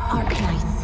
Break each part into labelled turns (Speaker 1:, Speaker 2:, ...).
Speaker 1: Arknights.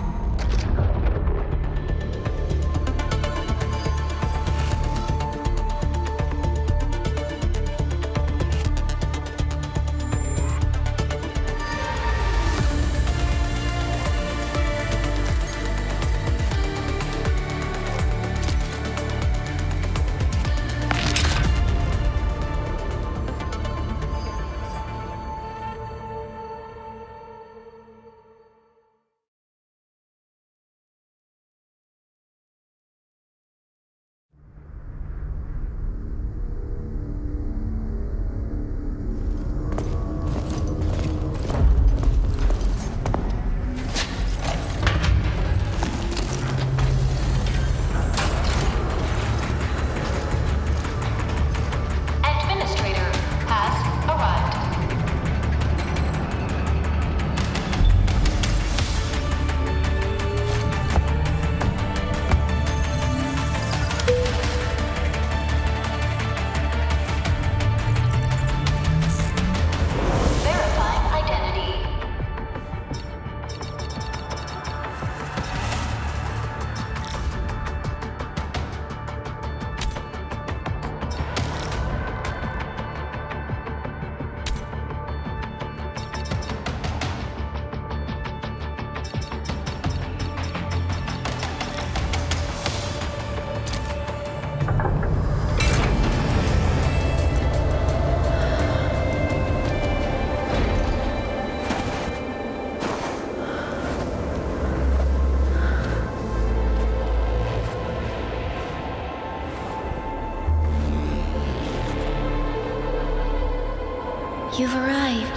Speaker 1: You've arrived.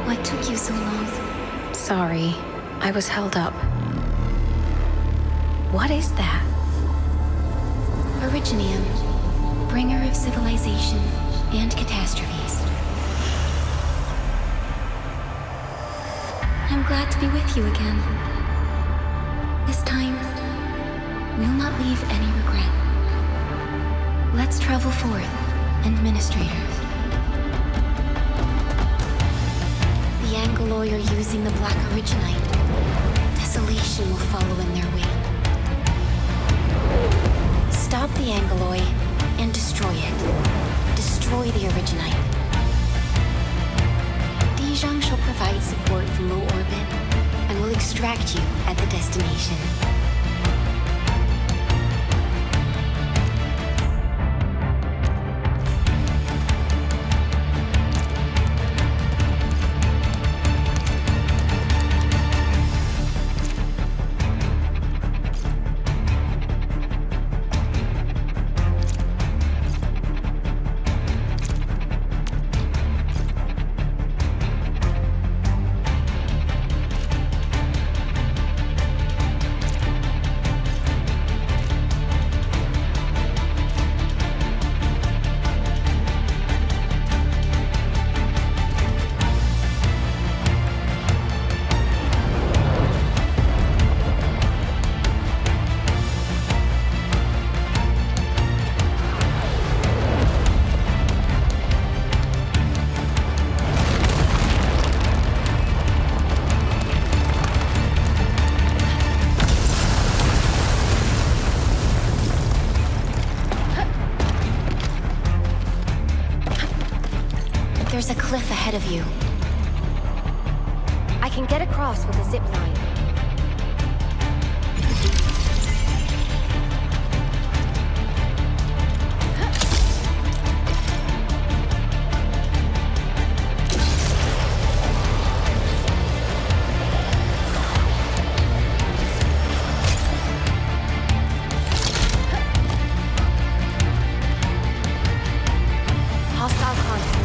Speaker 1: What took you so long? Sorry, I was held up. What is that? Originium, bringer of civilization and catastrophes. I'm glad to be with you again. This time, we'll not leave any regret. Let's travel forth, administrators. The Angoloi are using the Black Originite. Desolation will follow in their wake. Stop the Angoloi and destroy it. Destroy the Originite. Dijong shall provide support from low orbit and will extract you at the destination. There's a cliff ahead of you.
Speaker 2: I can get across with a zip line. Hostile contact.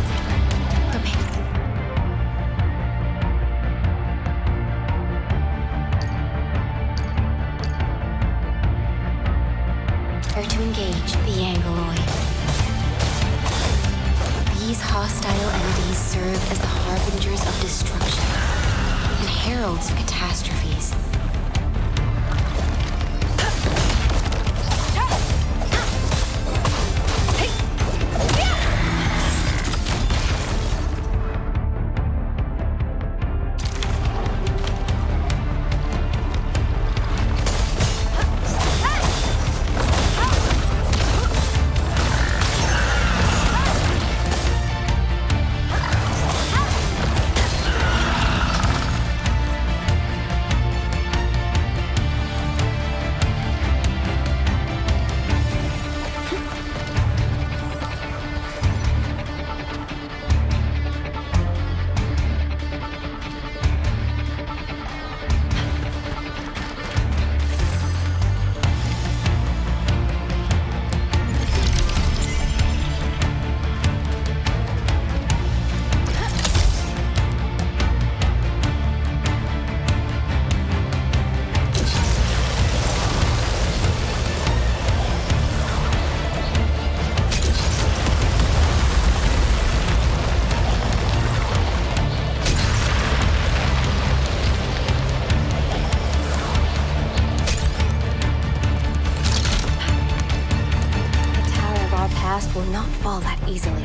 Speaker 1: To engage the Angoloi. These hostile entities serve as the harbingers of destruction and heralds of catastrophes.
Speaker 2: fall that easily.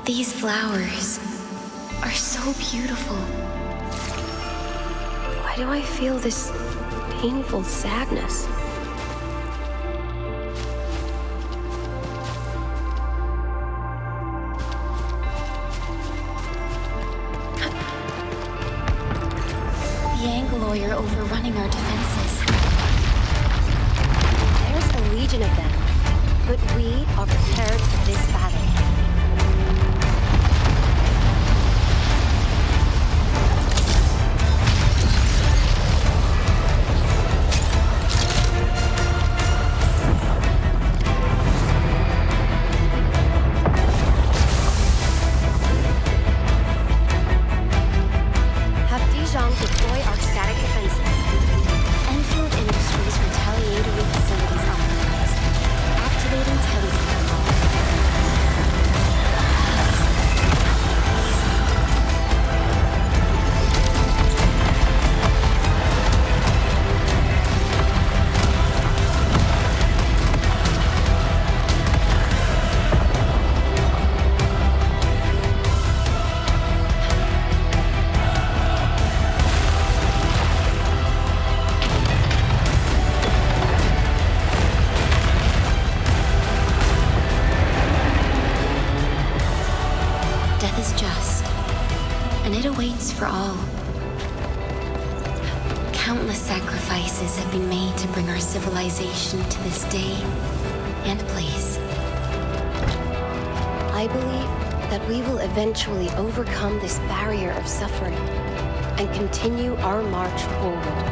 Speaker 1: These flowers are so beautiful.
Speaker 2: Why do I feel this painful sadness?
Speaker 1: The Angloir overrunning our defenses.
Speaker 2: There's a legion of them, but we are prepared for this battle.
Speaker 1: Deploy our static defenses. Endfield Industries retaliatory facilities authorized. Activating telecom. Death is just, and it awaits for all. Countless sacrifices have been made to bring our civilization to this day and place.
Speaker 2: I believe that we will eventually overcome this barrier of suffering and continue our march forward.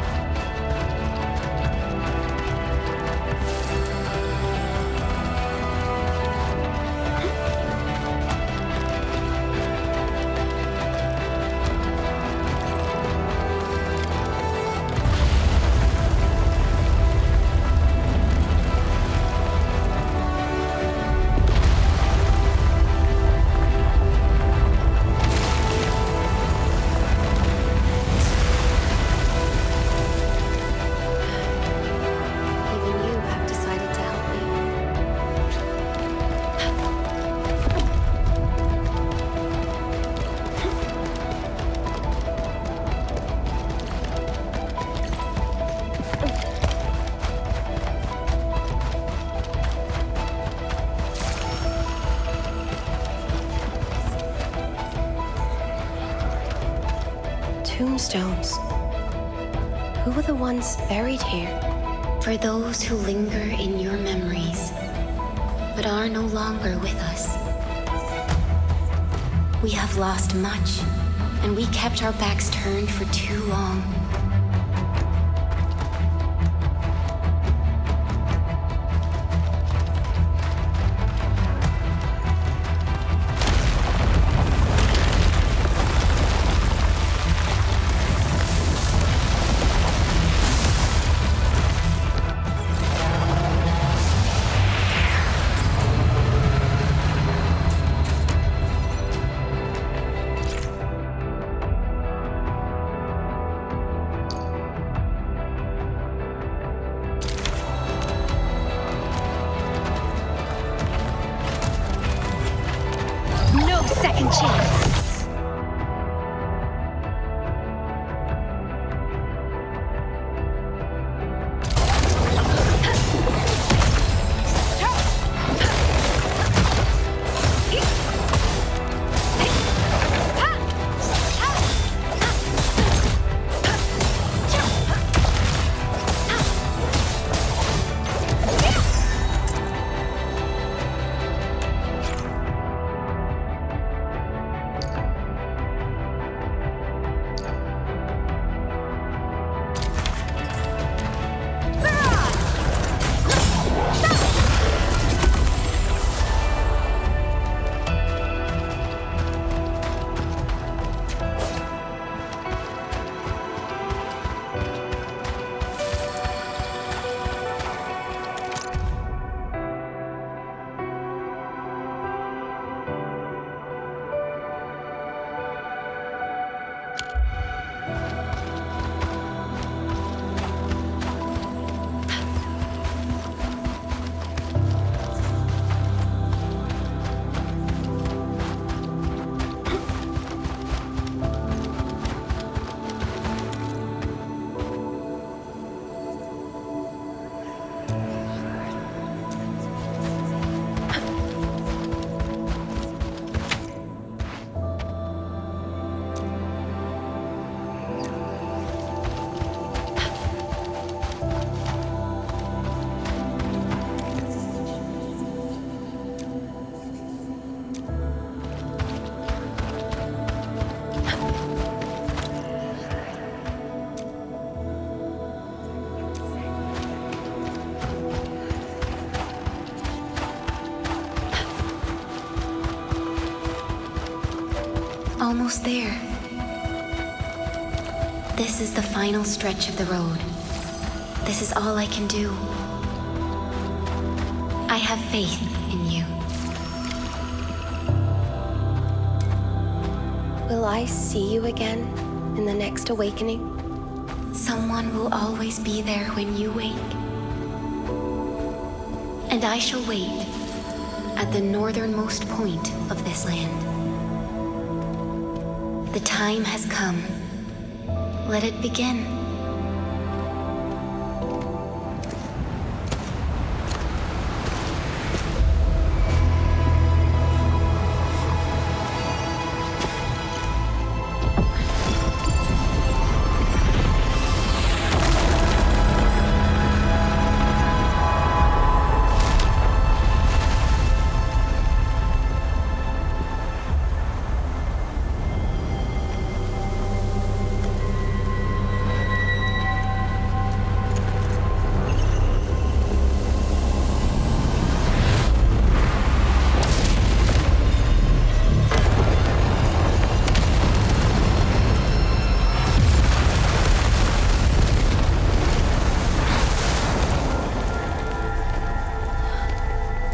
Speaker 2: Tombstones. Who were the ones buried here?
Speaker 1: For those who linger in your memories, but are no longer with us. We have lost much, and we kept our backs turned for too long.
Speaker 2: chance.
Speaker 1: Almost there. This is the final stretch of the road. This is all I can do. I have faith in you.
Speaker 2: Will I see you again in the next awakening?
Speaker 1: Someone will always be there when you wake. And I shall wait at the northernmost point of this land. The time has come. Let it begin.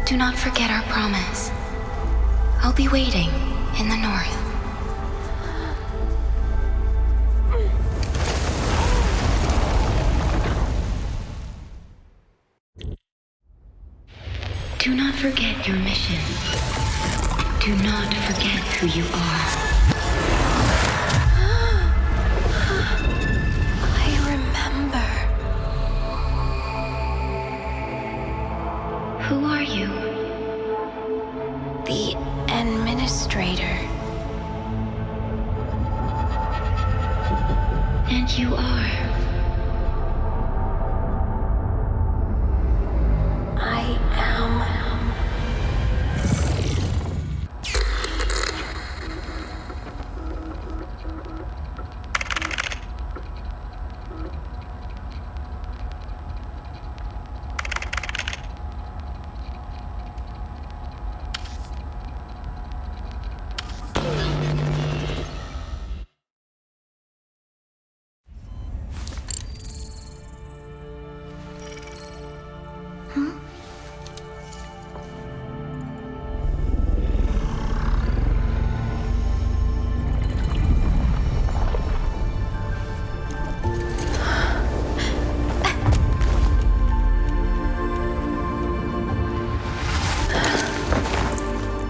Speaker 1: Do not forget our promise. I'll be waiting in the north. Do not forget your mission. Do not forget who you are.
Speaker 2: I remember.
Speaker 1: Who are you?
Speaker 2: The administrator.
Speaker 1: And you are.
Speaker 2: I am.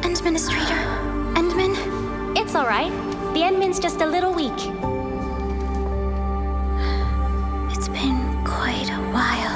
Speaker 1: Administrator, Endman? right. The admin's just a little weak. It's been quite a while.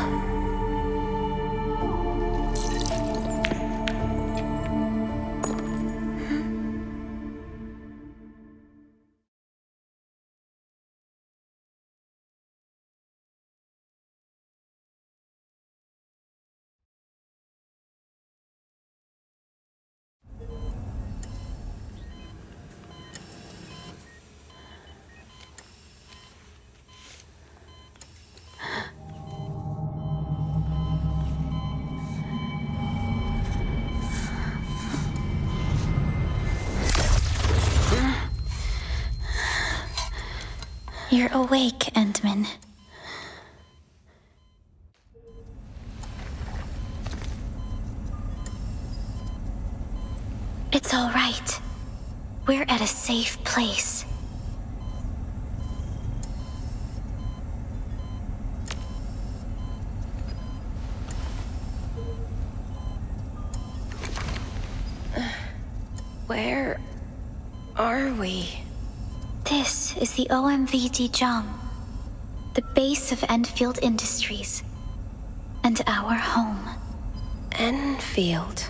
Speaker 1: You're awake, Endman. It's all right. We're at a safe place.
Speaker 2: Where are we?
Speaker 1: This is the OMVD Jom, the base of Endfield Industries, and our home.
Speaker 2: Enfield.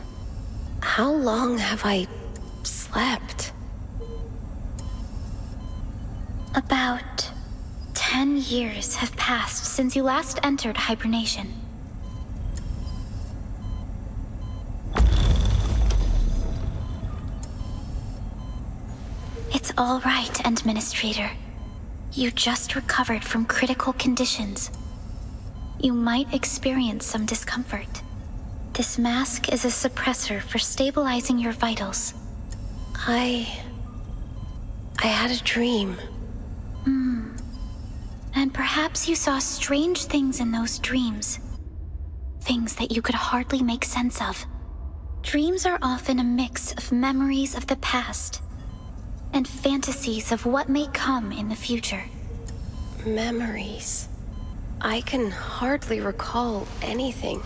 Speaker 2: How long have I slept?
Speaker 1: About 10 years have passed since you last entered hibernation. It's all right, Administrator. You just recovered from critical conditions. You might experience some discomfort. This mask is a suppressor for stabilizing your vitals.
Speaker 2: I had a dream.
Speaker 1: And perhaps you saw strange things in those dreams. Things that you could hardly make sense of. Dreams are often a mix of memories of the past and fantasies of what may come in the future.
Speaker 2: Memories. I can hardly recall anything.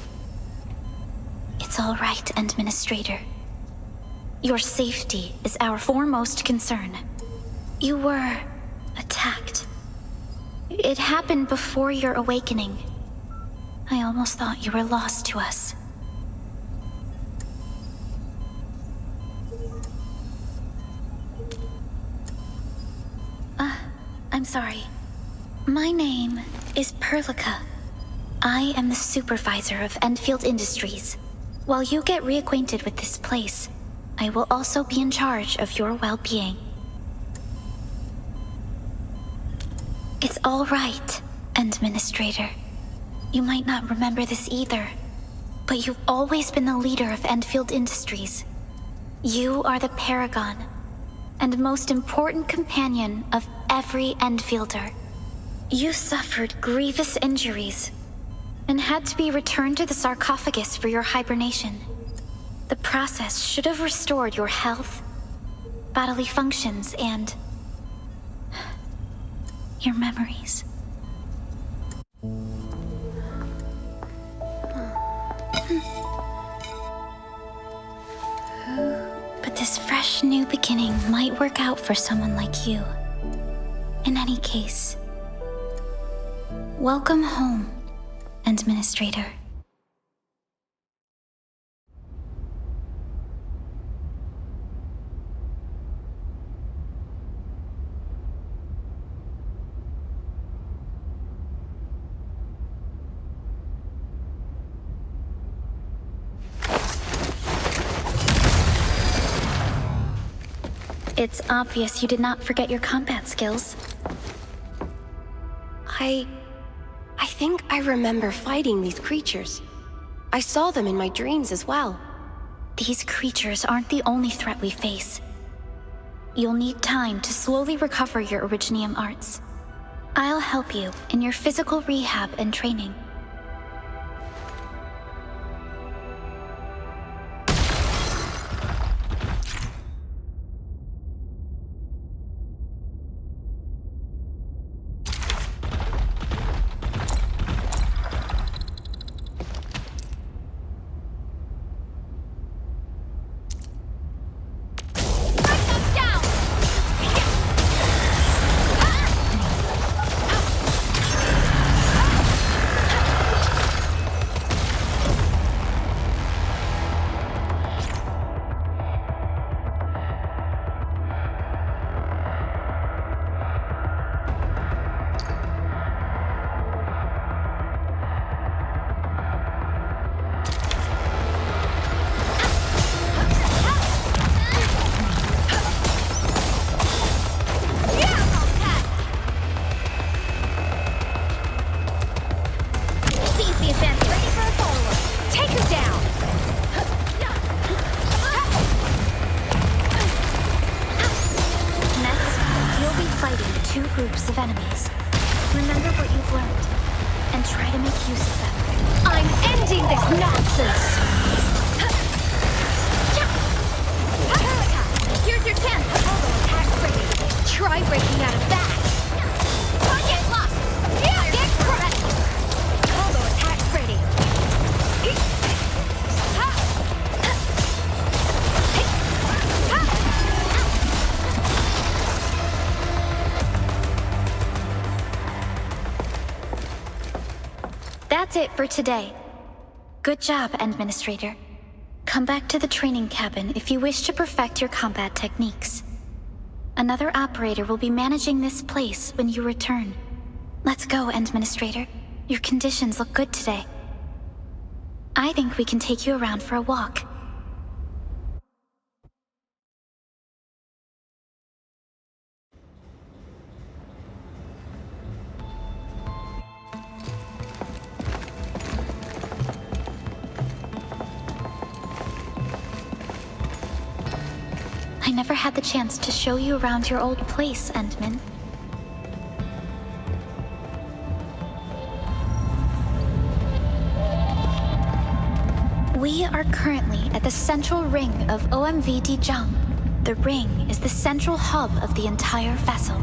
Speaker 1: It's all right, Administrator. Your safety is our foremost concern. You were attacked. It happened before your awakening. I almost thought you were lost to us. I'm sorry. My name is Perlica. I am the supervisor of Endfield Industries. While you get reacquainted with this place, I will also be in charge of your well-being. It's all right, Administrator. You might not remember this either, but you've always been the leader of Endfield Industries. You are the paragon and most important companion of every Endfielder. You suffered grievous injuries and had to be returned to the sarcophagus for your hibernation. The process should have restored your health, bodily functions, and your memories. But this fresh new beginning might work out for someone like you. In any case, welcome home, Administrator. It's obvious you did not forget your combat skills.
Speaker 2: I think I remember fighting these creatures. I saw them in my dreams as well.
Speaker 1: These creatures aren't the only threat we face. You'll need time to slowly recover your Originium arts. I'll help you in your physical rehab and training. groups of enemies. Remember what you've learned, and try to make use of them.
Speaker 2: I'm ending this nonsense!
Speaker 1: Here's your chance!
Speaker 2: Combo attack ready. Try breaking out of that!
Speaker 1: Get lost!
Speaker 2: Get crushed! Combo attack ready.
Speaker 1: That's it for today. Good job, Administrator. Come back to the training cabin if you wish to perfect your combat techniques. Another operator will be managing this place when you return. Let's go, Administrator. Your conditions look good today. I think we can take you around for a walk. I never had the chance to show you around your old place, Endman. We are currently at the central ring of OMV Dijang. The ring is the central hub of the entire vessel.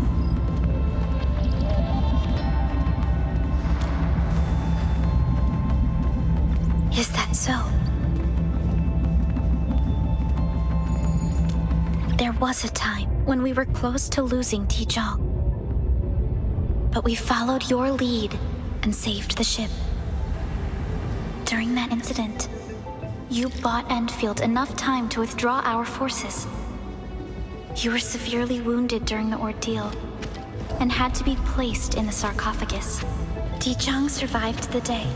Speaker 1: Is that so? There was a time when we were close to losing Dijang. But we followed your lead and saved the ship. During that incident, you bought Endfield enough time to withdraw our forces. You were severely wounded during the ordeal and had to be placed in the sarcophagus. Dijang survived the day.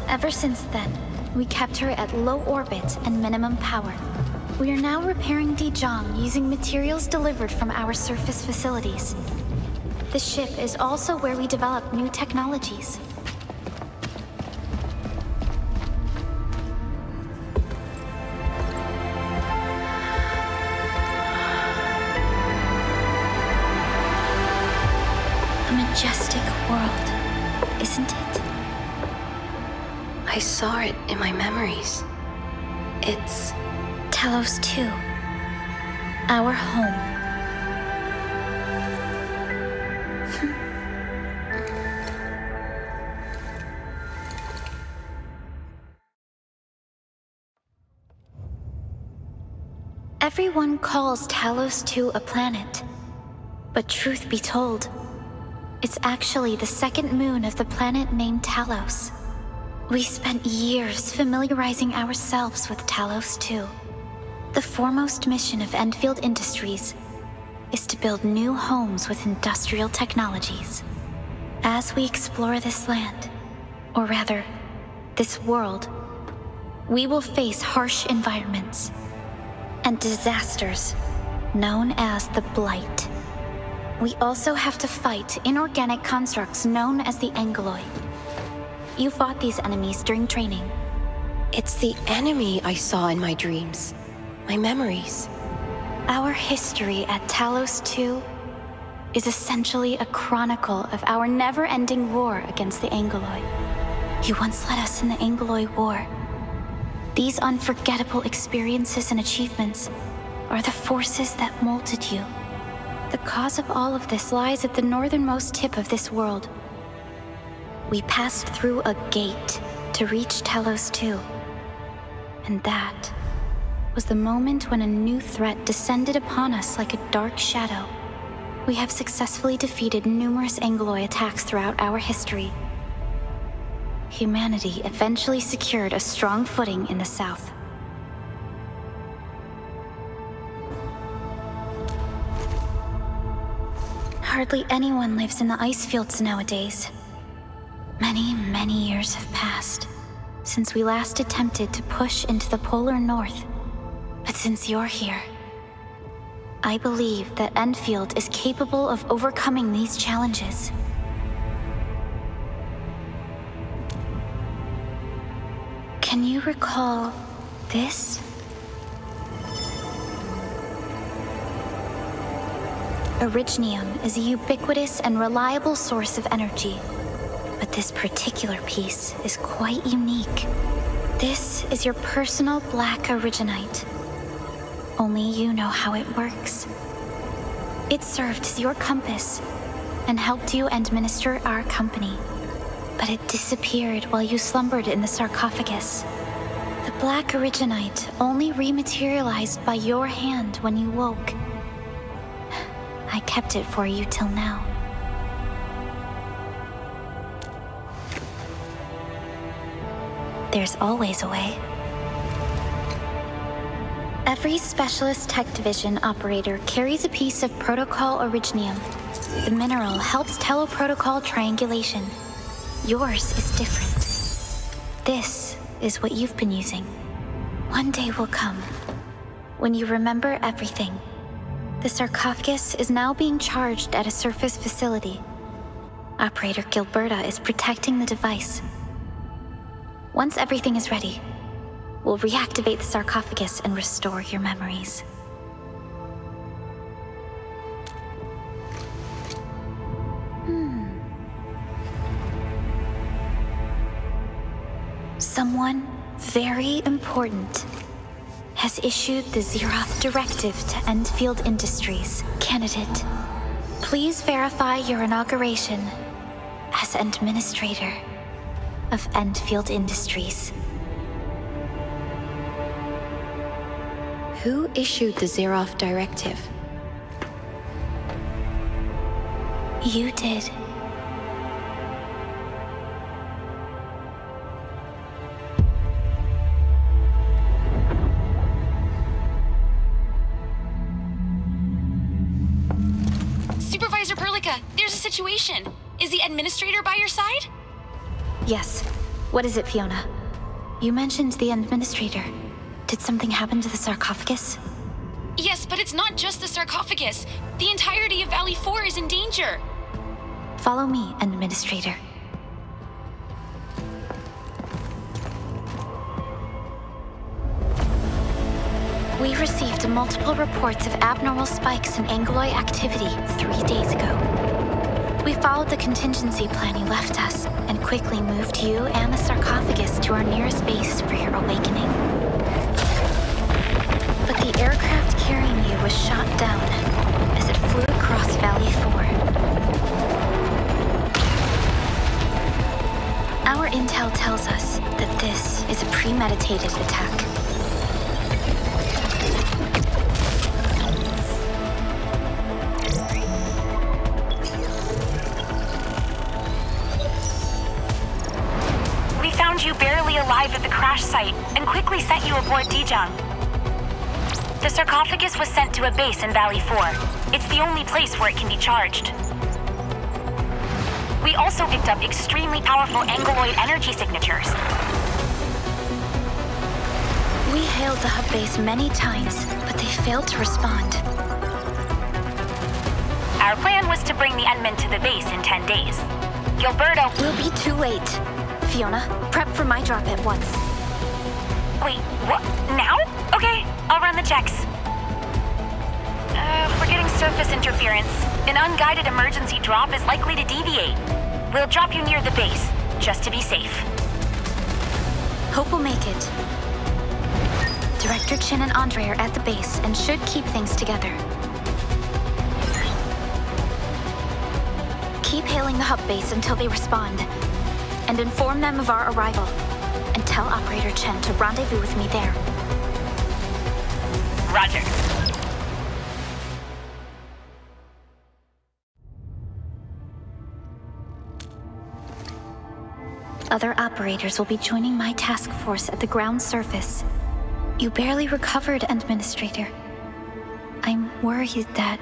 Speaker 1: Ever since then, we kept her at low orbit and minimum power. We are now repairing Dijang using materials delivered from our surface facilities. The ship is also where we develop new technologies. A majestic world, isn't it?
Speaker 2: I saw it in my memories. It's...
Speaker 1: Talos 2. Our home. Everyone calls Talos 2 a planet. But truth be told, it's actually the second moon of the planet named Talos. We spent years familiarizing ourselves with Talos 2. The foremost mission of Endfield Industries is to build new homes with industrial technologies. As we explore this land, or rather, this world, we will face harsh environments and disasters known as the Blight. We also have to fight inorganic constructs known as the Angoloi. You fought these enemies during training.
Speaker 2: It's the enemy I saw in my dreams. My memories.
Speaker 1: Our history at Talos 2 is essentially a chronicle of our never-ending war against the Angoloi. You once led us in the Angoloi War. These unforgettable experiences and achievements are the forces that molded you. The cause of all of this lies at the northernmost tip of this world. We passed through a gate to reach Talos 2. And that was the moment when a new threat descended upon us like a dark shadow. We have successfully defeated numerous Angoloi attacks throughout our history. Humanity eventually secured a strong footing in the south. Hardly anyone lives in the ice fields nowadays. Many, many years have passed since we last attempted to push into the polar north. But since you're here, I believe that Endfield is capable of overcoming these challenges. Can you recall this? Originium is a ubiquitous and reliable source of energy. But this particular piece is quite unique. This is your personal black Originite. Only you know how it works. It served as your compass and helped you administer our company. But it disappeared while you slumbered in the sarcophagus. The black Originite only rematerialized by your hand when you woke. I kept it for you till now. There's always a way. Every Specialist Tech Division operator carries a piece of Protocol Originium. The mineral helps teleprotocol triangulation. Yours is different. This is what you've been using. One day will come when you remember everything. The sarcophagus is now being charged at a surface facility. Operator Gilberta is protecting the device. Once everything is ready, we'll reactivate the sarcophagus and restore your memories. Someone very important has issued the Zeroth Directive to Endfield Industries. Candidate, please verify your inauguration as Administrator of Endfield Industries.
Speaker 2: Who issued the Zeroth Directive?
Speaker 1: You did.
Speaker 3: Supervisor Perlica, there's a situation. Is the administrator by your side?
Speaker 1: Yes. What is it, Fiona? You mentioned the administrator. Did something happen to the sarcophagus?
Speaker 3: Yes, but it's not just the sarcophagus. The entirety of Valley 4 is in danger.
Speaker 1: Follow me, Administrator. We received multiple reports of abnormal spikes in Angloid activity 3 days ago. We followed the contingency plan you left us and quickly moved you and the sarcophagus to our nearest base for your awakening. But the aircraft carrying you was shot down as it flew across Valley 4. Our intel tells us that this is a premeditated attack.
Speaker 4: We found you barely alive at the crash site and quickly sent you aboard Dijang. The sarcophagus was sent to a base in Valley 4. It's the only place where it can be charged. We also picked up extremely powerful Angloid energy signatures.
Speaker 1: We hailed the hub base many times, but they failed to respond.
Speaker 4: Our plan was to bring the Enman to the base in 10 days. Gilberto...
Speaker 1: We'll be too late. Fiona, prep for my drop at once.
Speaker 4: Wait, what? Now? Okay, I'll run the checks. We're getting surface interference. An unguided emergency drop is likely to deviate. We'll drop you near the base, just to be safe.
Speaker 1: Hope we'll make it. Director Chin and Andre are at the base and should keep things together. Keep hailing the hub base until they respond. And inform them of our arrival. And tell Operator Chen to rendezvous with me there.
Speaker 4: Roger.
Speaker 1: Other operators will be joining my task force at the ground surface. You barely recovered, Administrator. I'm worried that...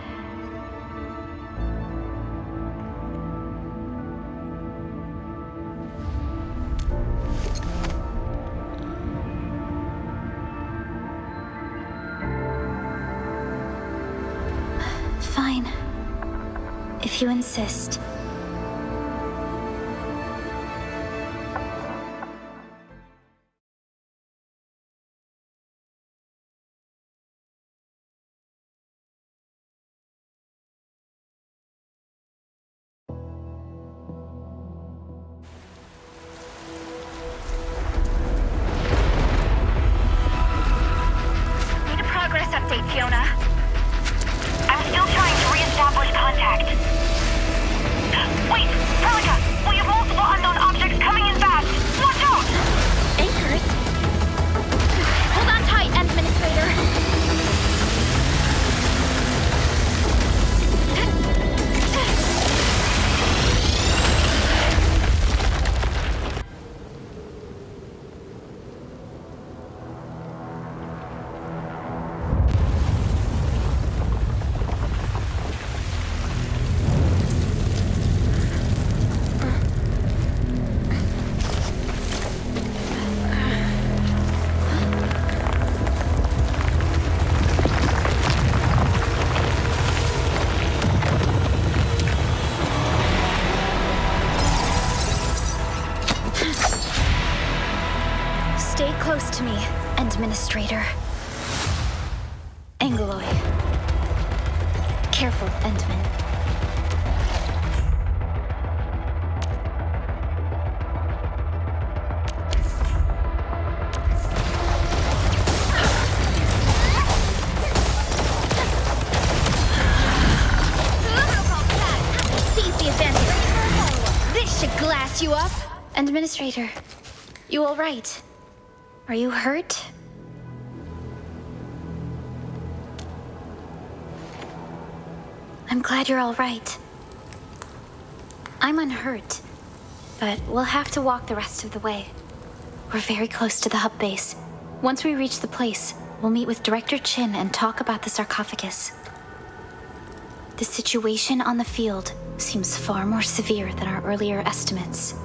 Speaker 1: Fine. If you insist.
Speaker 4: update, Fiona? I'm still trying to re-establish contact. Wait! Pelica! We have multiple unknown objects coming in fast! Watch out!
Speaker 1: Anchors? Hold on tight, Administrator. Stay close to me, Administrator. Angloy. Careful, Endman.
Speaker 5: Seize the advantage. This should glass you up.
Speaker 1: Administrator, you all right? Are you hurt? I'm glad you're all right. I'm unhurt, but we'll have to walk the rest of the way. We're very close to the hub base. Once we reach the place, we'll meet with Director Chin and talk about the sarcophagus. The situation on the field seems far more severe than our earlier estimates.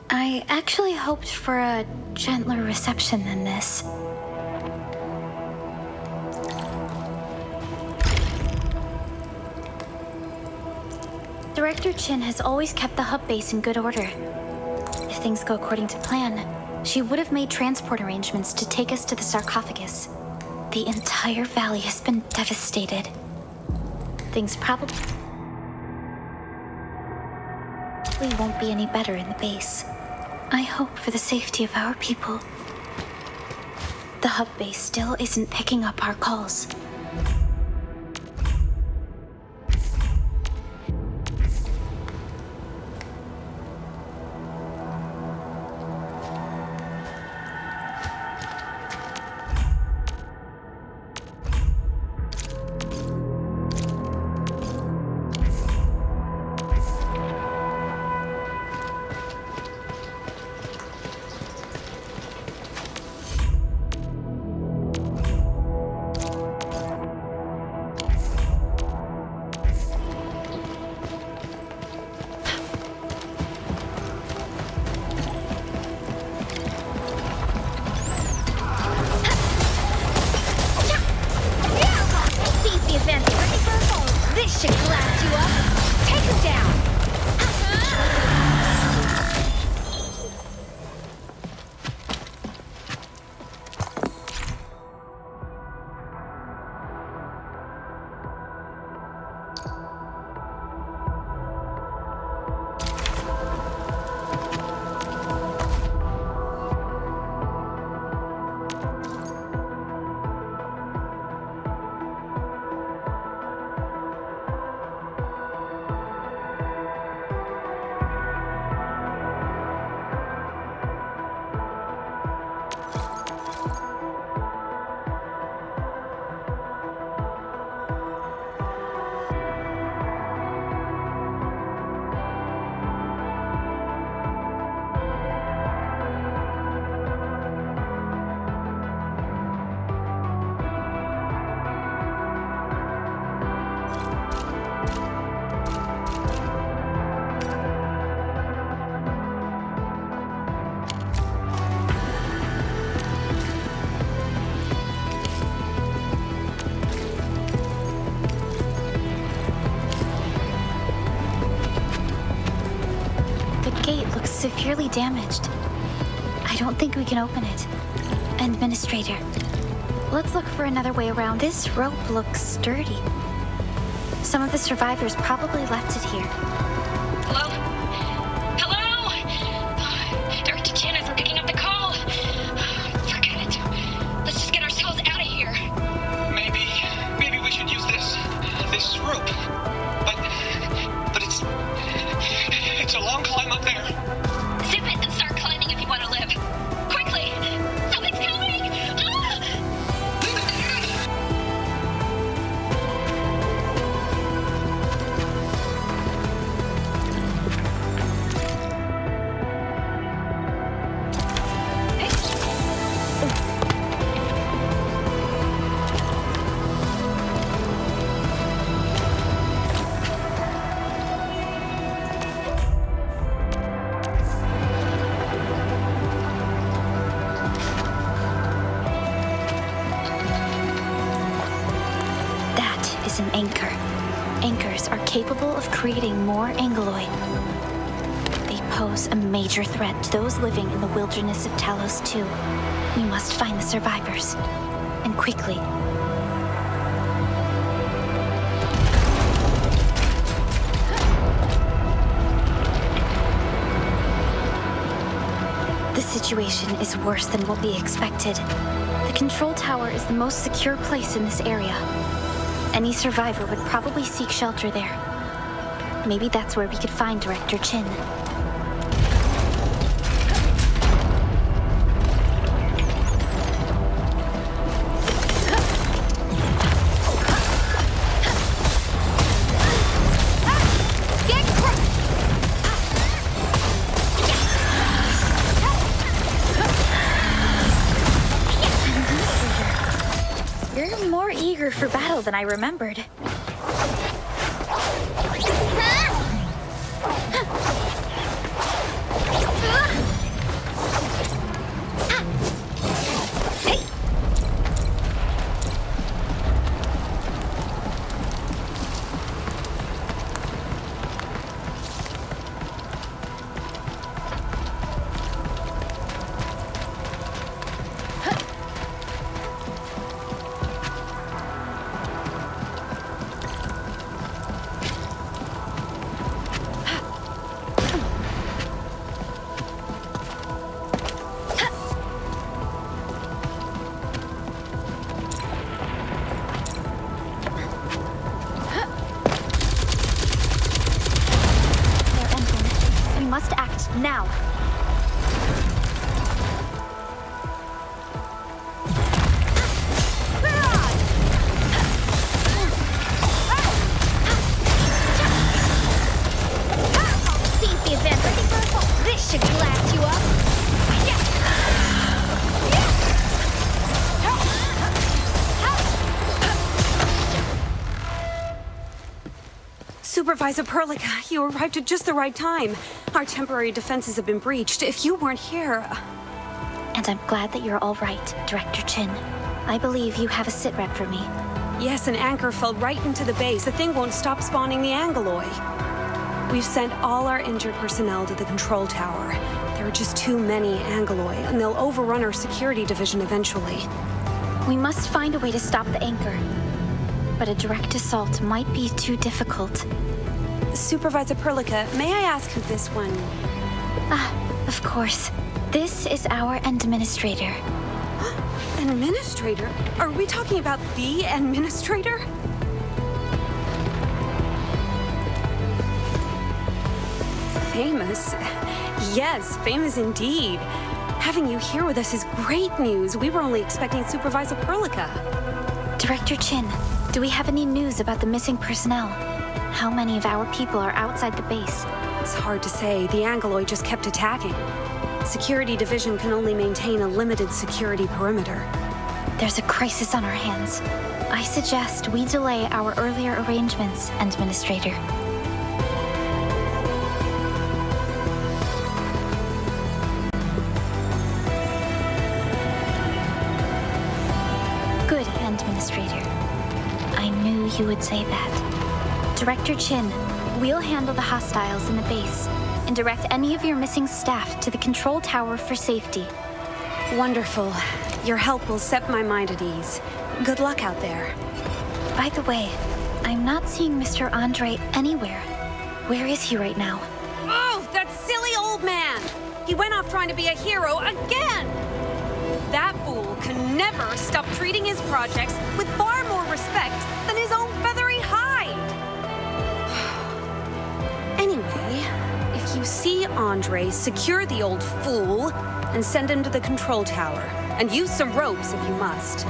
Speaker 1: I actually hoped for a gentler reception than this. Director Chin has always kept the hub base in good order. If things go according to plan, she would have made transport arrangements to take us to the sarcophagus. The entire valley has been devastated. Things probably won't be any better in the base. I hope for the safety of our people. The hub base still isn't picking up our calls.
Speaker 5: This should glass you up. Take him down.
Speaker 1: Severely damaged. I don't think we can open it. Administrator, let's look for another way around. This rope looks sturdy. Some of the survivors probably left it here.
Speaker 3: Hello? Hello? Director Chin?
Speaker 1: is an anchor. Anchors are capable of creating more angeloid. They pose a major threat to those living in the wilderness of Talos 2. We must find the survivors. And quickly. The situation is worse than what we expected. The control tower is the most secure place in this area. Any survivor would probably seek shelter there. Maybe that's where we could find Director Chin. You're more eager for battle than I remembered. Now!
Speaker 5: Seize the advantage. This should glass you up.
Speaker 6: Supervisor Perlica, you arrived at just the right time. Our temporary defenses have been breached. If you weren't here...
Speaker 1: And I'm glad that you're all right, Director Chin. I believe you have a sitrep for me.
Speaker 6: Yes, an anchor fell right into the base. The thing won't stop spawning the angeloy. We've sent all our injured personnel to the control tower. There are just too many angeloy, and they'll overrun our security division eventually.
Speaker 1: We must find a way to stop the anchor. But a direct assault might be too difficult.
Speaker 6: Supervisor Perlica, may I ask who this one...
Speaker 1: Of course. This is our administrator.
Speaker 6: Administrator? Are we talking about the administrator? Famous? Yes, famous indeed. Having you here with us is great news. We were only expecting Supervisor Perlica.
Speaker 1: Director Chin, do we have any news about the missing personnel? How many of our people are outside the base?
Speaker 6: It's hard to say. The angeloy just kept attacking. Security division can only maintain a limited security perimeter.
Speaker 1: There's a crisis on our hands. I suggest we delay our earlier arrangements, Administrator. Good, Administrator. I knew you would say that. Director Chin, we'll handle the hostiles in the base and direct any of your missing staff to the control tower for safety.
Speaker 6: Wonderful. Your help will set my mind at ease. Good luck out there.
Speaker 1: By the way, I'm not seeing Mr. Andre anywhere. Where is he right now?
Speaker 6: Oh, that silly old man! He went off trying to be a hero again! That fool can never stop treating his projects with far more respect than his own feathery hide! Anyway, if you see Andre, secure the old fool and send him to the control tower. And use some ropes if you must.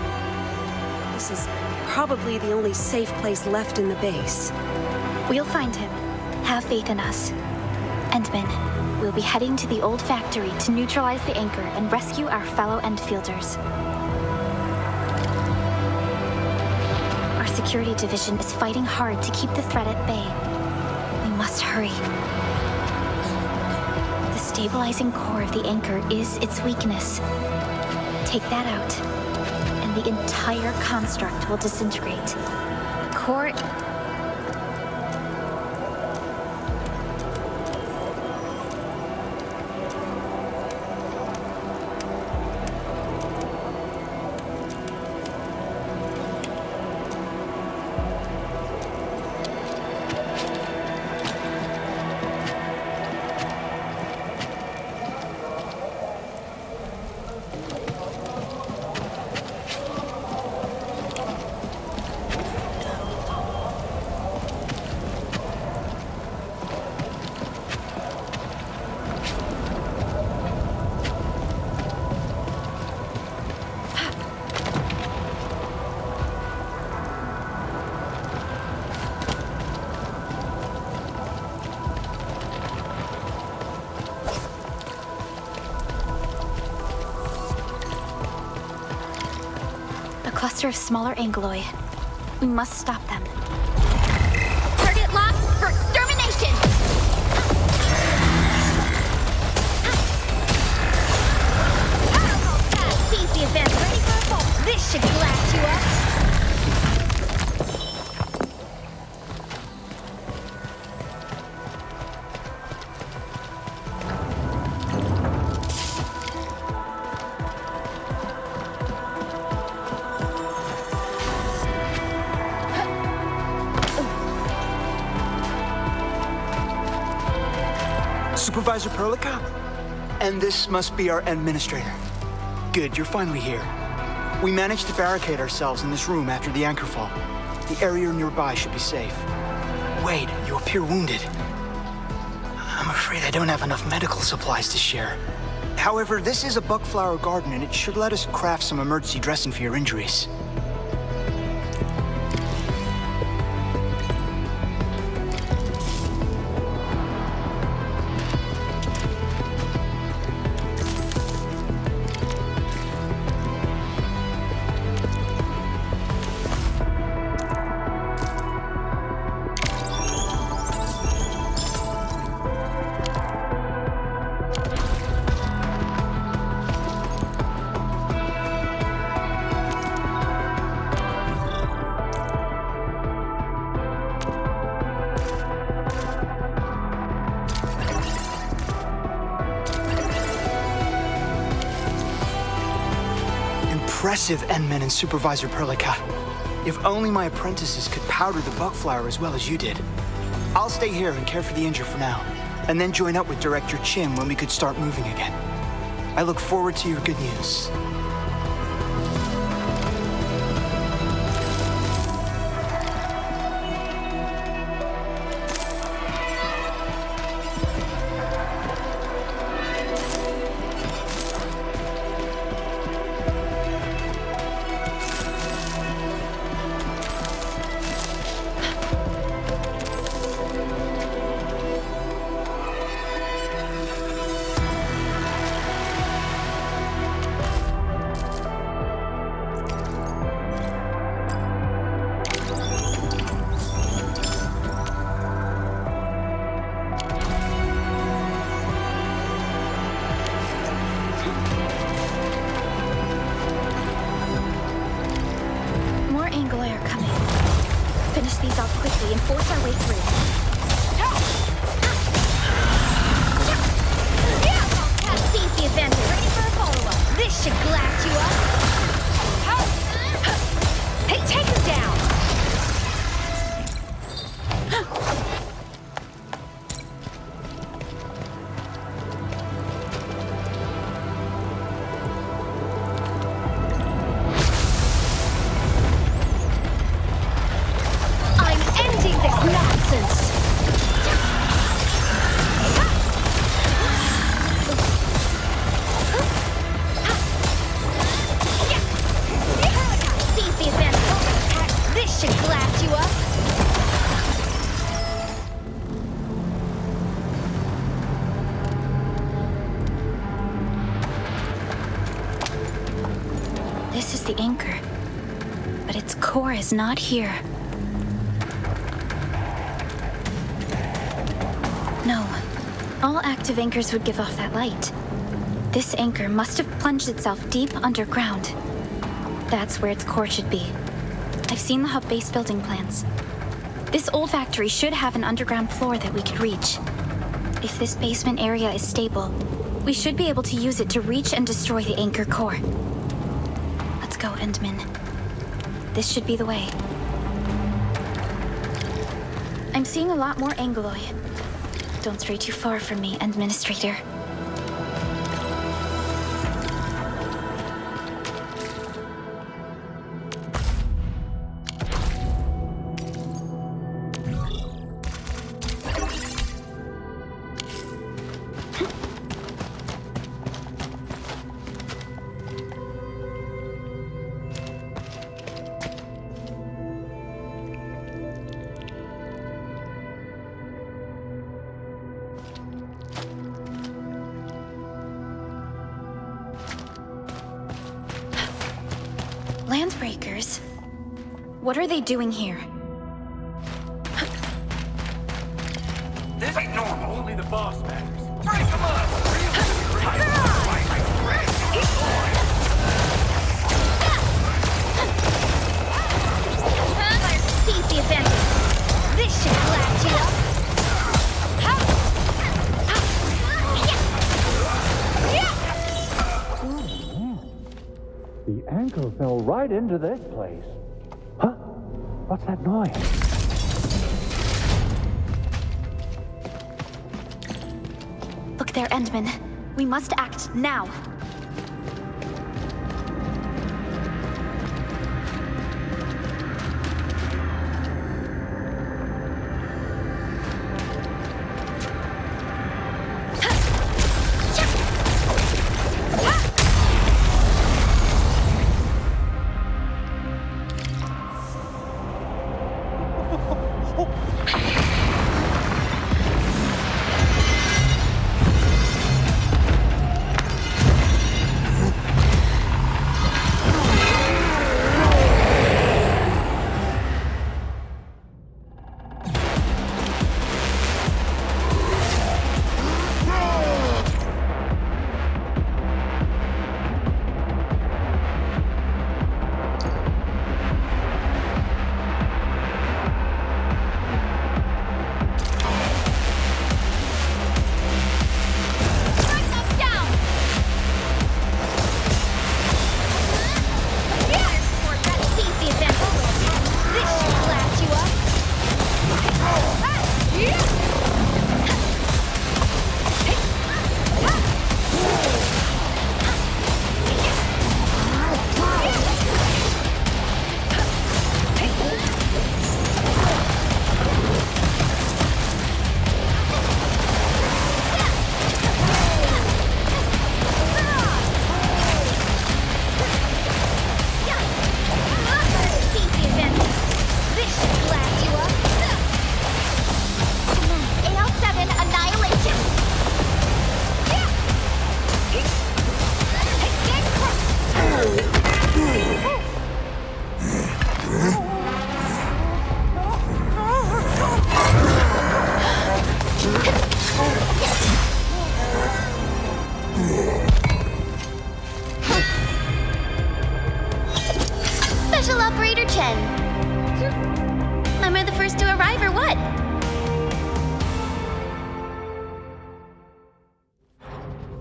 Speaker 6: This is probably the only safe place left in the base.
Speaker 1: We'll find him. Have faith in us. Endman, we'll be heading to the old factory to neutralize the anchor and rescue our fellow Endfielders. Our security division is fighting hard to keep the threat at bay. We must hurry. The stabilizing core of the anchor is its weakness. Take that out, and the entire construct will disintegrate. The
Speaker 5: core...
Speaker 1: Cluster of smaller angloi. We must stop them.
Speaker 5: Target locked for extermination! Seize the event. Ready for a fall. This should blast you up.
Speaker 7: Supervisor Perlica? And this must be our administrator. Good, you're finally here. We managed to barricade ourselves in this room after the anchor fall. The area nearby should be safe. Wade, you appear wounded. I'm afraid I don't have enough medical supplies to share. However, this is a bugflower garden and it should let us craft some emergency dressing for your injuries. Impressive, Endman and Supervisor Perlica. If only my apprentices could powder the bugflower as well as you did. I'll stay here and care for the injured for now, and then join up with Director Chin when we could start moving again. I look forward to your good news.
Speaker 1: Quickly and force our way through.
Speaker 5: Seize the advantage. Ready for a follow-up. This should blast you up. Hey, take him down.
Speaker 1: This is the anchor, but its core is not here. No, all active anchors would give off that light. This anchor must have plunged itself deep underground. That's where its core should be. I've seen the hub base building plans. This old factory should have an underground floor that we could reach. If this basement area is stable, we should be able to use it to reach and destroy the anchor core. Let's go, Endman. This should be the way. I'm seeing a lot more Angloy. Don't stray too far from me, Administrator. Landbreakers? What are they doing here?
Speaker 8: This ain't normal. Only the boss matters. Break them up!
Speaker 5: Seize the advantage. This should blast you up.
Speaker 9: The anchor fell right into this place. Huh? What's that noise?
Speaker 1: Look there, Endman. We must act now.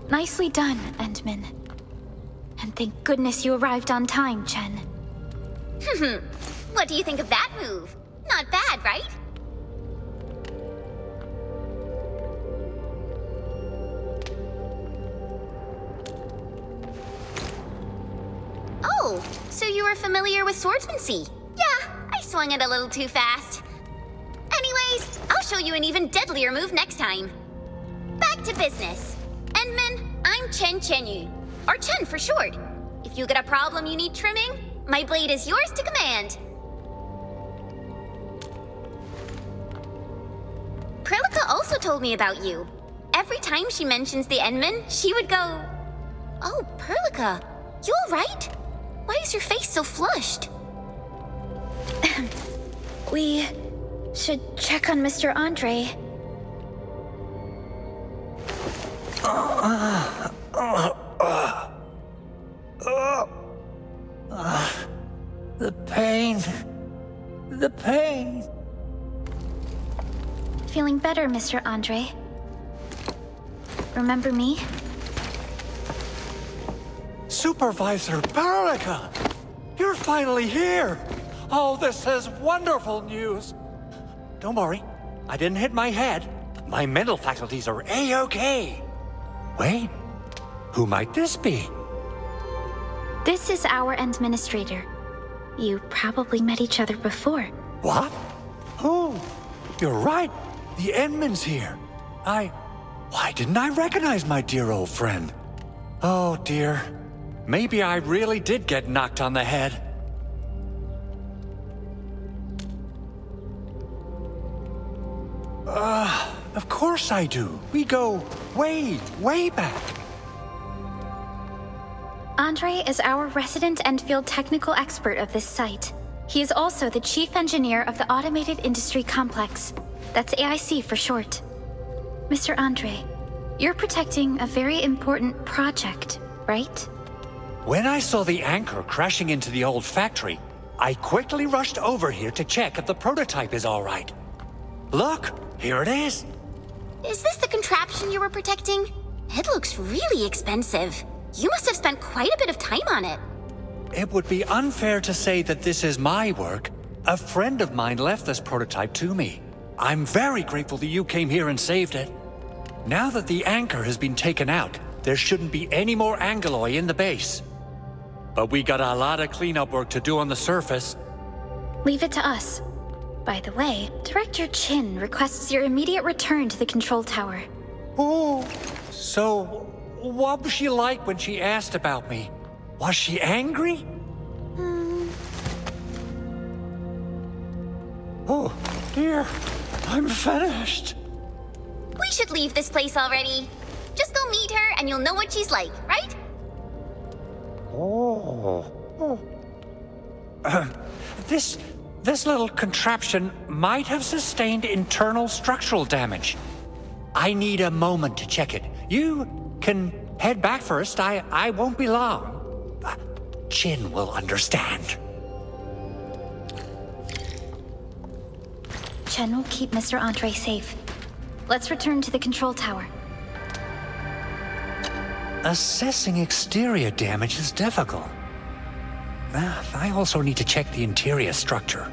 Speaker 1: Nicely done, Endman. And thank goodness you arrived on time, Chen.
Speaker 5: What do you think of that move? Not bad, right? Oh, so you were familiar with swordsmancy? Yeah, I swung it a little too fast. Anyways, I'll show you an even deadlier move next time. Back to business. Endman, I'm Chen Chenyu, or Chen for short. If you get a problem you need trimming, my blade is yours to command. Prilica also told me about you. Every time she mentions the Endman, she would go, "Oh, Prilica, you alright? Why is your face so flushed?"
Speaker 1: We should check on Mr. Andre.
Speaker 9: The pain The pain.
Speaker 1: Feeling better, Mr. Andre? Remember me?
Speaker 9: Supervisor Baraka! You're finally here! Oh, this is wonderful news! Don't worry, I didn't hit my head. My mental faculties are A-OK. Wait, who might this be?
Speaker 1: This is our administrator. You probably met each other before.
Speaker 9: What? Oh, you're right. The Endman's here. Why didn't I recognize my dear old friend? Oh, dear. Maybe I really did get knocked on the head. Of course I do. We go way, way back.
Speaker 1: Andre is our resident Endfield technical expert of this site. He is also the chief engineer of the Automated Industry Complex. That's AIC for short. Mr. Andre, you're protecting a very important project, right?
Speaker 9: When I saw the anchor crashing into the old factory, I quickly rushed over here to check if the prototype is all right. Look, here it is.
Speaker 5: Is this the contraption you were protecting? It looks really expensive. You must have spent quite a bit of time on it.
Speaker 9: It would be unfair to say that this is my work. A friend of mine left this prototype to me. I'm very grateful that you came here and saved it. Now that the anchor has been taken out, there shouldn't be any more Angeloi in the base. But we got a lot of cleanup work to do on the surface.
Speaker 1: Leave it to us. By the way, Director Chin requests your immediate return to the control tower.
Speaker 9: Oh, so what was she like when she asked about me? Was she angry? Oh, dear. I'm finished.
Speaker 5: We should leave this place already. Just go meet her and you'll know what she's like, right?
Speaker 9: Oh. This little contraption might have sustained internal structural damage. I need a moment to check it. You can head back first. I won't be long. Chin will understand.
Speaker 1: Chen will keep Mr. Andre safe. Let's return to the control tower.
Speaker 9: Assessing exterior damage is difficult. I also need to check the interior structure.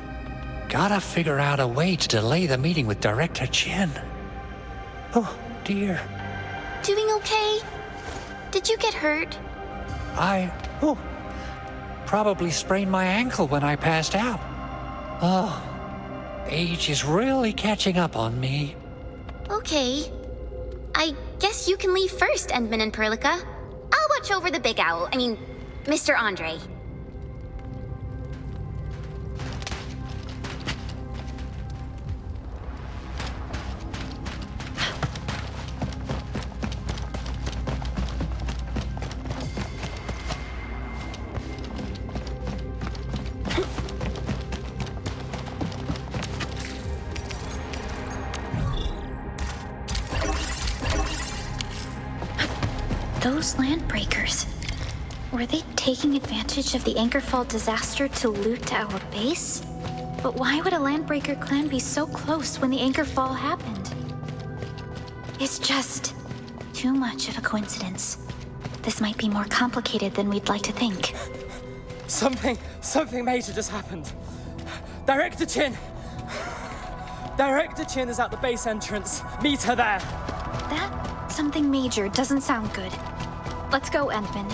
Speaker 9: Gotta figure out a way to delay the meeting with Director Chin. Oh, dear.
Speaker 5: Doing okay? Did you get hurt?
Speaker 9: Probably sprained my ankle when I passed out. Oh, age is really catching up on me.
Speaker 5: Okay. I guess you can leave first, Endman and Perlica. I'll watch over the Big Owl. Mr. Andre.
Speaker 1: Those landbreakers. Were they taking advantage of the Anchorfall disaster to loot our base? But why would a landbreaker clan be so close when the Anchorfall happened? It's just too much of a coincidence. This might be more complicated than we'd like to think.
Speaker 10: Something major just happened. Director Chin! Director Chin is at the base entrance. Meet her there.
Speaker 1: That something major doesn't sound good. Let's go, Endman.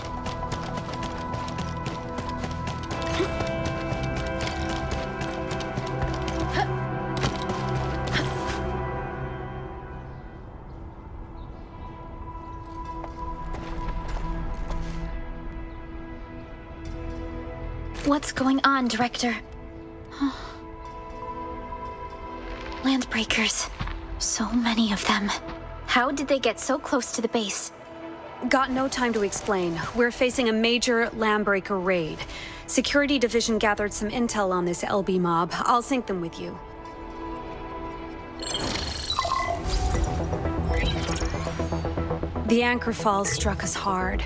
Speaker 1: What's going on, Director? Landbreakers. So many of them. How did they get so close to the base?
Speaker 6: Got no time to explain. We're facing a major landbreaker raid. Security Division gathered some intel on this LB mob. I'll sync them with you. The Anchorfall struck us hard.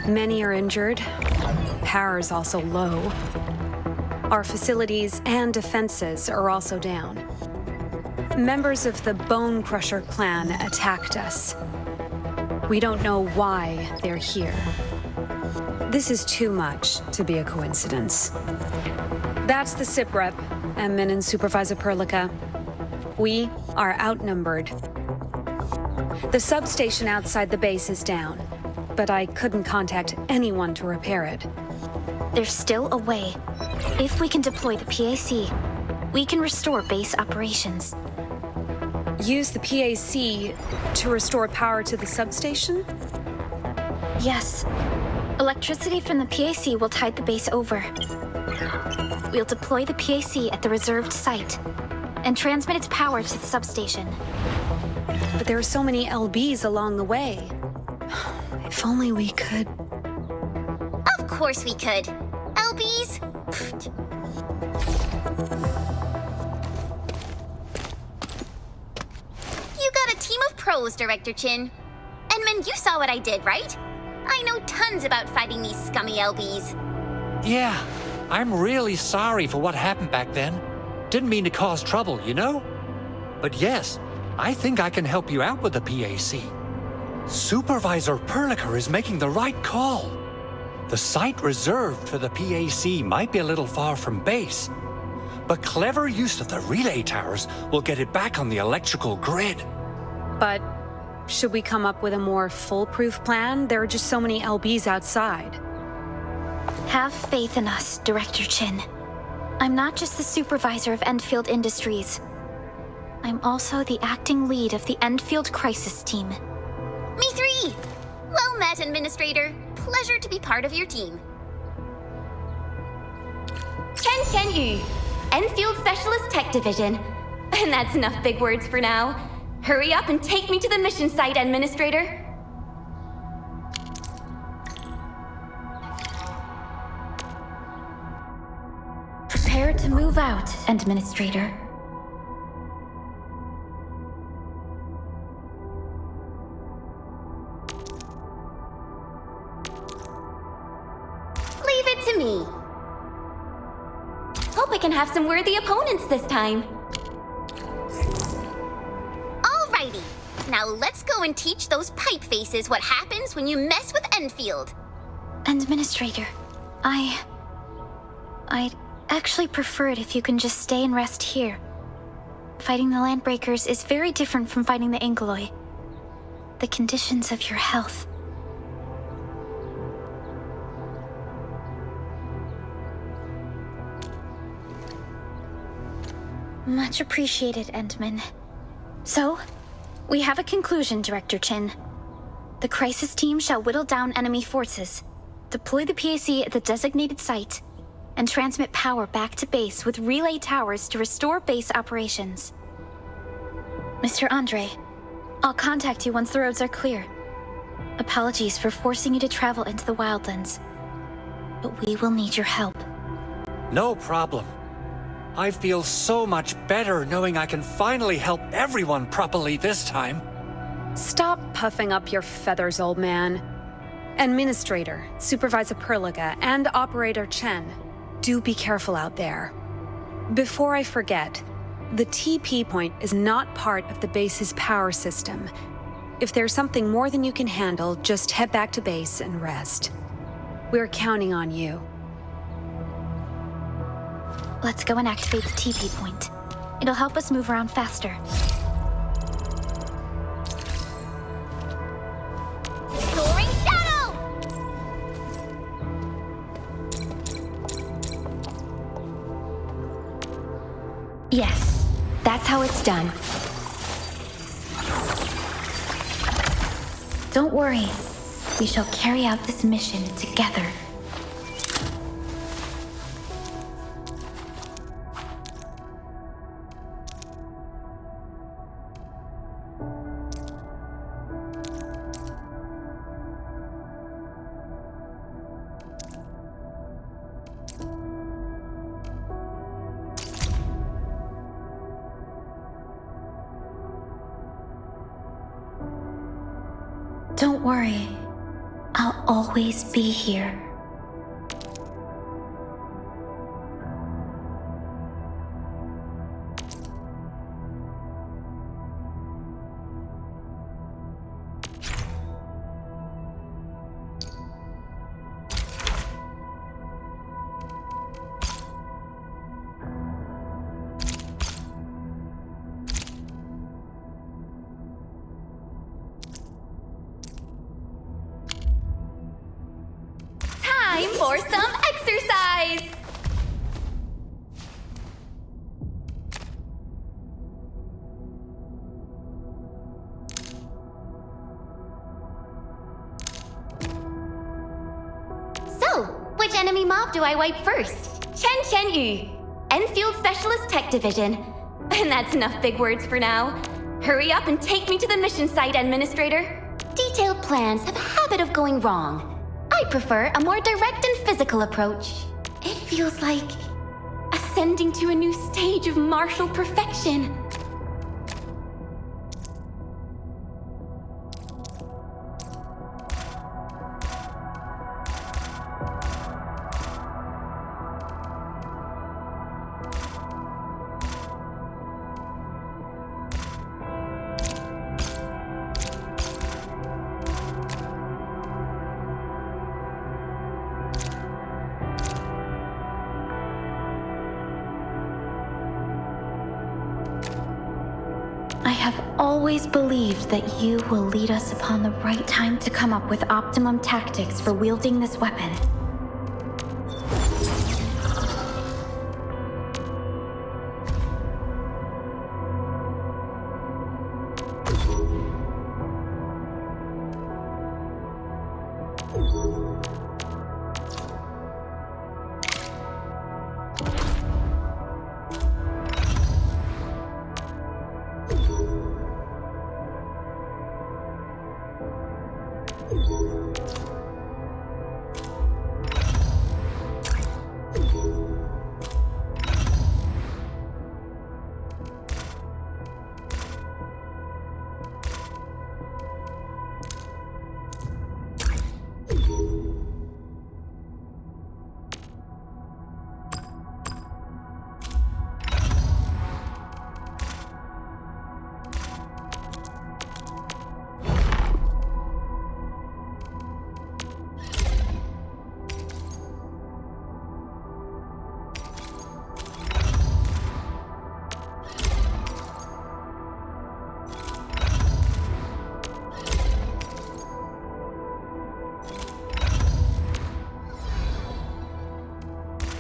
Speaker 6: Many are injured. Power is also low. Our facilities and defenses are also down. Members of the Bone Crusher clan attacked us. We don't know why they're here. This is too much to be a coincidence. That's the SIP rep, Admin and Supervisor Perlica. We are outnumbered. The substation outside the base is down, but I couldn't contact anyone to repair it.
Speaker 1: There's still a way. If we can deploy the PAC, we can restore base operations.
Speaker 6: Use the PAC to restore power to the substation?
Speaker 1: Yes. Electricity from the PAC will tide the base over. We'll deploy the PAC at the reserved site and transmit its power to the substation.
Speaker 6: But there are so many LBs along the way. If only we could...
Speaker 5: Of course we could. LBs? You got a team of pros, Director Chin. Enman, you saw what I did, right? I know tons about fighting these scummy LBs.
Speaker 9: Yeah, I'm really sorry for what happened back then. Didn't mean to cause trouble, you know? But yes, I think I can help you out with the PAC. Supervisor Perlica is making the right call. The site reserved for the PAC might be a little far from base, but clever use of the relay towers will get it back on the electrical grid.
Speaker 6: But should we come up with a more foolproof plan? There are just so many LBs outside.
Speaker 1: Have faith in us, Director Chin. I'm not just the supervisor of Endfield Industries. I'm also the acting lead of the Endfield Crisis Team.
Speaker 5: Me three! Well met, Administrator. Pleasure to be part of your team.
Speaker 11: Chen Yu, Enfield Specialist Tech Division. And that's enough big words for now. Hurry up and take me to the mission site, Administrator.
Speaker 1: Prepare to move out, Administrator.
Speaker 11: Leave it to me. Hope I can have some worthy opponents this time.
Speaker 5: Alrighty. Now let's go and teach those pipe faces what happens when you mess with Enfield.
Speaker 1: Administrator, I'd actually prefer it if you can just stay and rest here. Fighting the Landbreakers is very different from fighting the Angeloi. The conditions of your health. Much appreciated, Endman. So, we have a conclusion, Director Chin. The crisis team shall whittle down enemy forces, deploy the PAC at the designated site, and transmit power back to base with relay towers to restore base operations. Mr. Andre, I'll contact you once the roads are clear. Apologies for forcing you to travel into the wildlands, but we will need your help.
Speaker 9: No problem. I feel so much better knowing I can finally help everyone properly this time.
Speaker 6: Stop puffing up your feathers, old man. Administrator, Supervisor Perlica, and Operator Chen, do be careful out there. Before I forget, the TP point is not part of the base's power system. If there's something more than you can handle, just head back to base and rest. We're counting on you.
Speaker 1: Let's go and activate the TP point. It'll help us move around faster.
Speaker 5: Soaring Shadow!
Speaker 11: Yes, that's how it's done.
Speaker 1: Don't worry. We shall carry out this mission together. Don't worry. I'll always be here.
Speaker 11: Time for some exercise!
Speaker 5: So, which enemy mob do I wipe first?
Speaker 11: Chen Yu, Enfield Specialist Tech Division. And that's enough big words for now. Hurry up and take me to the mission site, Administrator.
Speaker 5: Detailed plans have a habit of going wrong. I prefer a more direct and physical approach.
Speaker 11: It feels like ascending to a new stage of martial perfection.
Speaker 1: I have always believed that you will lead us upon the right time to come up with optimum tactics for wielding this weapon.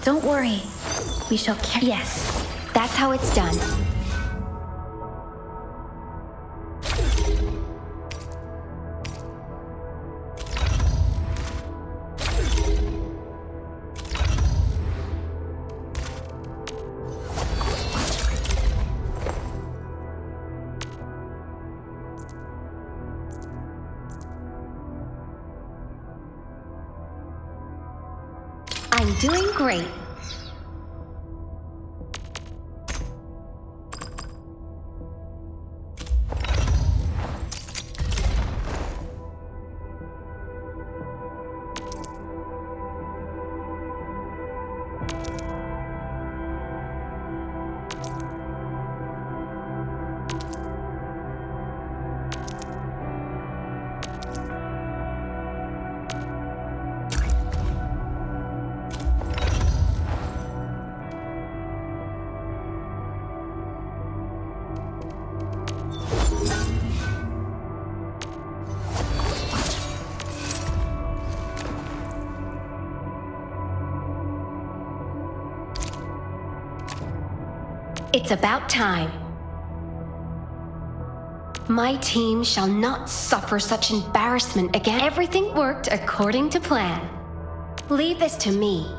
Speaker 1: Don't worry. We shall carry.
Speaker 11: Yes, that's how it's done. I'm doing great. It's about time. My team shall not suffer such embarrassment again. Everything worked according to plan. Leave this to me.